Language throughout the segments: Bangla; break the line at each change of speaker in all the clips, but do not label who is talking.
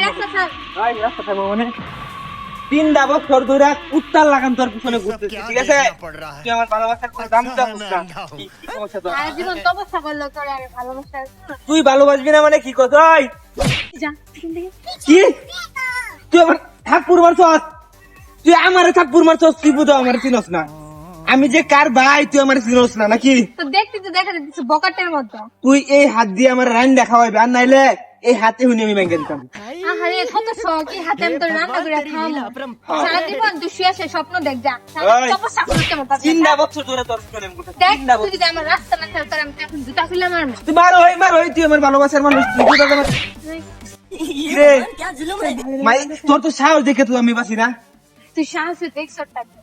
রাস্তা ছাড়।
ভাই রাস্তা থাকবো মানে 3 বছর ধরে উত্তাল লাগান তোর পিছনে ঘুরতেছি, ঠিক আছে? তুই আমার ভালোবাসার কোনো দাম দিতে পারছিস না। কি সমস্যা তোর?
সারা জীবন তপস্যা করলো তোরে আমি ভালোবাসা।
তুই ভালোবাসবি না মানে কি কথা?
যা এখান থেকে।
কি তুই আমার থাপ্পড় মারছস? তুই আমারে থাপ্পড় মারছস? তুই বুঝো আমার চিনস না? আমি যে কার ভাই তুই আমার চিনস না নাকি?
তো দেখতে তো দেখা যাচ্ছে বকাটের মতো।
তুই এই হাত দিয়ে আমার রান দেখাওয়াবি, আর নাইলে এই হাতে হুনি আমি ভেঙে দিতাম।
আহারে কত শখ, এই হাতে আমি তোর রান্না করে খাওয়াবো। সারা জীবন তুই শুয়ে শুয়ে স্বপ্ন দেখ যা।
ওই।
তপস্যা করতে মতো।
3 বছর ধরে তোর পিছনে আমি ঘুরতেছি।
দেখ
3
তুই
বছর।
যদি আমার রাস্তা না ছাড় তোর আমি এখন জুতা খুলে মারবো।
তুই মার হই তুই আমার ভালোবাসার মানুষ। তুই বুঝা আমার রে মাই তোর তো সাহস দেখে তুই আমি বাসি না।
তুই সাহসে দেখছ টাকা।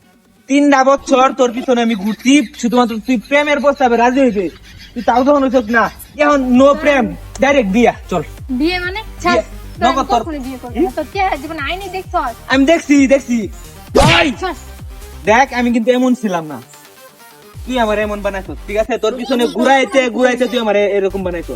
3 বছর তোর পিছনে আমি ঘুরছি শুধুমাত্র তুই প্রেমের প্রস্তাবে রাজি হয়েছে, তুই তাও যখন হইছ না। এখন নো প্রেম, ডাইরেক্ট বিয়া। চল
বিয়ে মানে ছাড়।
বিয়ে।
তোর আমি
নগদ তোর-
কখনো বিয়ে করবো না। তোর চেহারা জীবন আইনি দেখছস।
আমি দেখছি ওই
চল।
দেখ আমি কিন্তু এমন ছিলাম না, তুই আমার এমন বানাইছ, ঠিক আছে? তোর পিছনে ঘুরাইতে তুই আমার এরকম বানাইছ।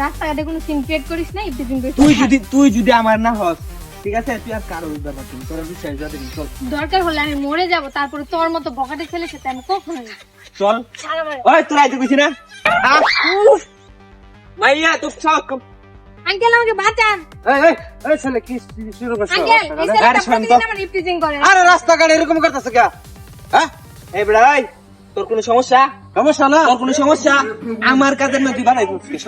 রাস্তাঘাটে কোনো সিন ক্রিয়েট করিস না, ইফটিজিং করিস না।
তুই যদি আমার না হস, ঠিক আছে? তুই আর কারো উদ্ধার পাচ্ছিস, তোর বিশ্বাস যাবে না। চল
দরকার হলে আমি মরে যাব, তারপরে তোর মতো বকাটে ছেলের সাথে আমি কখনো না।
চল।
ছাড় আমারে।
ওই তোর আইতে কইছি না? উফ, মাইয়া তোর সব
আঙ্কেল আমাকে বাঁচান।
এই ছেলে কি শুরু করছো?
আঙ্কেল এই
আরে
ছেলেটা
শান্ত।
প্রতিদিন আমার ইফটিজিং করে।
আরে রাস্তাঘাটে এরকম করতেছে কে? হ্যাঁ
এই বেড়াই, তোর কোনো সমস্যা?
সমস্যা না?
তোর কোনো সমস্যা? আমার কাজের না তুই বানাই করছিস।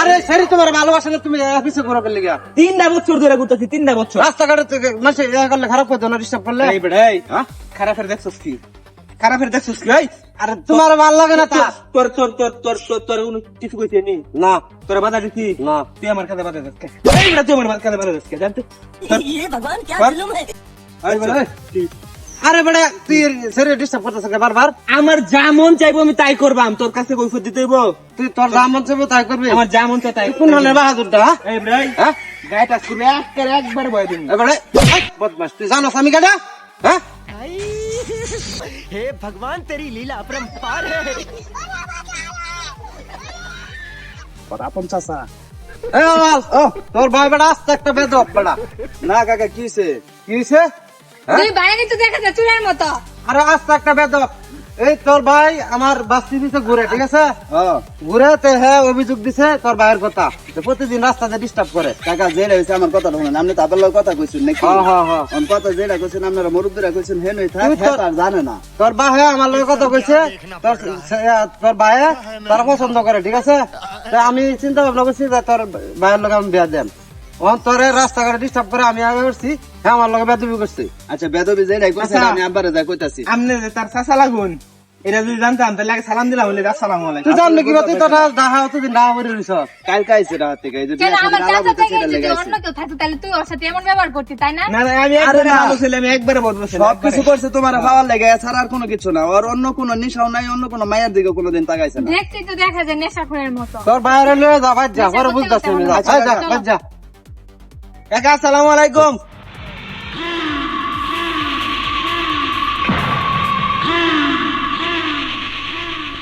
আরে সেরি তোমার ভালোবাসা না, তুমি অফিসে ঘুরে ফেললে গিয়া
3 বছর ধরে ঘুরতেছি, 3 বছর।
রাস্তাঘাটে থেকে মানুষ ইয়া করলে খারাপ করতো না, ডিস্টার্ব করলে।
এই বেড়াই,
হ্যাঁ?
খারাপের দেখছস কি? খারাপের দেখছস কি? ওই
আরে তোমার ভালো লাগে না তা?
তোর তোর তোর তোর তোর তোর কোনো কিছু কইছে নি?
না
তোর বাধা দিছি
না।
তুই আমার কাছে বাধা দিস কে? এই বেড়া তুই আমার কাছে বাধা দিস কে? জানতো
এই বলে, আরে বেটা তুই সেরি ডিস্টার্ব করতেছ কে বারবার?
আমার যা মন চাইবো আমি তাই করবাম, তোর কাছে কৈফত দিতে হইব?
তুই তোর যা মন চাইবো তাই করবি।
আমার যা মন চাই তাই।
কোন হলে বাহাদুরটা? হ্যাঁ?
এই বেড়াই,
হ্যাঁ?
গায়ে টাচ করবি একবার বয় দিন।
এবারে বদমাস, তুই জানোস আমি কাটা? হ্যাঁ?
हे भगवान तेरी लीला अपरंपार है।
এই আওয়াজ, তোর ভাই বেটা আস্তে একটা বেদব বেটা।
না কাকা কি হইছে?
কি হয়েছে? হ্যাঁ?
তুই বাইরে তো দেখা যায় চুলের মতো।
আরে আস্তে একটা বেদব। এই তোর ভাই আমার বাস্তি দিছে ঘুরে, ঠিক আছে?
হ্যাঁ
ঘুরে তে হ্যাঁ অভিযোগ দিছে তোর ভাইয়ের কথা, যে প্রতিদিন রাস্তাতে ডিস্টার্ব করে।
কাকা যেটা হইছে আমার কথা শুনেন, আপনি তো আপনার লগে কথা কইছেন নাকি?
হ্যাঁ।
অন কথা যেটা কইছেন আপনারা মুরব্বীরা কইছেন হেন হই থাক,
তুই
হ্যাঁ
তো-
তার জানে না।
তোর ভাই আমার লগে কথা কইছে, তোর ভাই তার পছন্দ করে, ঠিক আছে? তা আমি চিন্তা ভাবনা করছি যে তোর ভাইয়ের লগে আমি বিয়া দেন। তোর রাস্তাঘাটে ডিস্টার্ব করে আমি আগে করছি, হ্যাঁ আমার লগে বেদবি করছি।
আচ্ছা বেদবি যেটা কইছেন
আচ্ছা।
আমি আব্বারে যা কইতাছি।
আমনে যে তার চাচা লাগুন, এটা যদি জানতাম তাহলে আগে সালাম দিলাম, হলে আসসালামু আলাইকুম।
তুই জানবি কিবা? তুই তো ডাহা অতদিন ডাহা করে রইছ।
কালকে আইছে রাত থেকে এই যে
কেন
বিয়া
আমার
শাদীর
চাচা
আলামত
থেকে
সেটা
যদি
লেগে
অন্য
আছে।
কেউ থাকতো তাহলে তুই ওর সাথে এমন ব্যবহার করতি, তাই না?
না আমি
আরে
একবারে
না।
ভালো ছেলে, আমি একবারে বদমাশ ছেলে,
সব কিছু
একবারে।
করছে তোমার ভাবার লেগে, ছাড়া আর কোনো কিছু না। ওর অন্য কোনো নেশাও নাই, অন্য কোনো মায়ের দিকে কোনোদিন তাকাইছে না।
দেখতে তো দেখা যায় নেশাখোরের মতো।
তোর বাইরে লয়ে যা, বাদ যা, পরে বুঝতেছি আমি। যা,
আচ্ছা,
যা,
চলো।
বাদ যা।
কাকা আসসালামু আলাইকুম।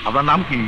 আপনার নাম কি?